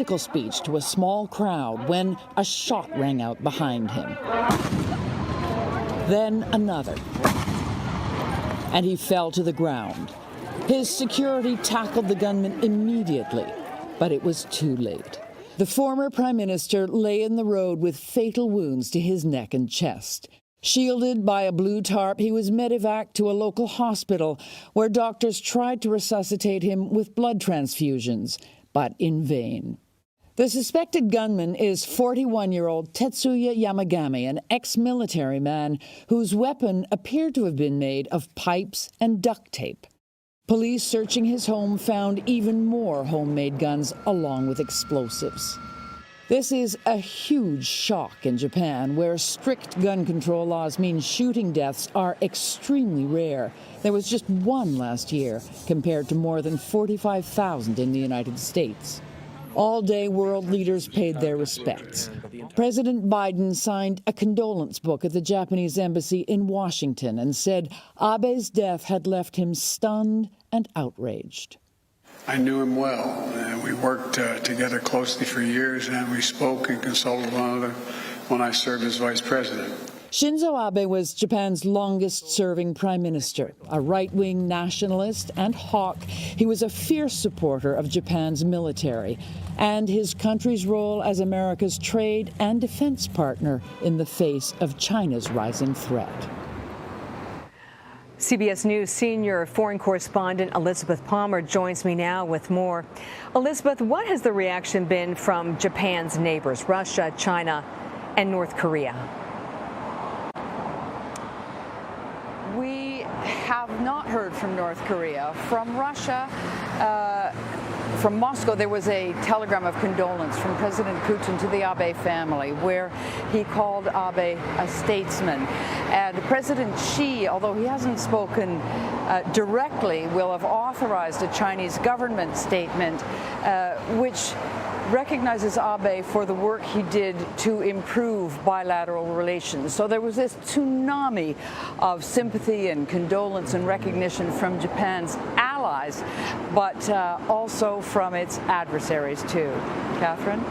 political speech to a small crowd when a shot rang out behind him. Then another, and he fell to the ground. His security tackled the gunman immediately, but it was too late. The former prime minister lay in the road with fatal wounds to his neck and chest. Shielded by a blue tarp, he was medevaced to a local hospital where doctors tried to resuscitate him with blood transfusions, but in vain. The suspected gunman is 41-year-old Tetsuya Yamagami, an ex-military man whose weapon appeared to have been made of pipes and duct tape. Police searching his home found even more homemade guns along with explosives. This is a huge shock in Japan, where strict gun control laws mean shooting deaths are extremely rare. There was just one last year, compared to more than 45,000 in the United States. All day, world leaders paid their respects. President Biden signed a condolence book at the Japanese embassy in Washington and said Abe's death had left him stunned and outraged. I knew him well. We worked together closely for years, and we spoke and consulted one another when I served as vice president. Shinzo Abe was Japan's longest-serving prime minister. A right-wing nationalist and hawk, he was a fierce supporter of Japan's military and his country's role as America's trade and defense partner in the face of China's rising threat. CBS News senior foreign correspondent Elizabeth Palmer joins me now with more. Elizabeth, what has the reaction been from Japan's neighbors, Russia, China, and North Korea? We have not heard from North Korea. From Russia, from Moscow, there was a telegram of condolence from President Putin to the Abe family, where he called Abe a statesman. And President Xi, although he hasn't spoken directly, will have authorized a Chinese government statement which recognizes Abe for the work he did to improve bilateral relations. So there was this tsunami of sympathy and condolence and recognition from Japan's allies, but also from its adversaries too. Catherine?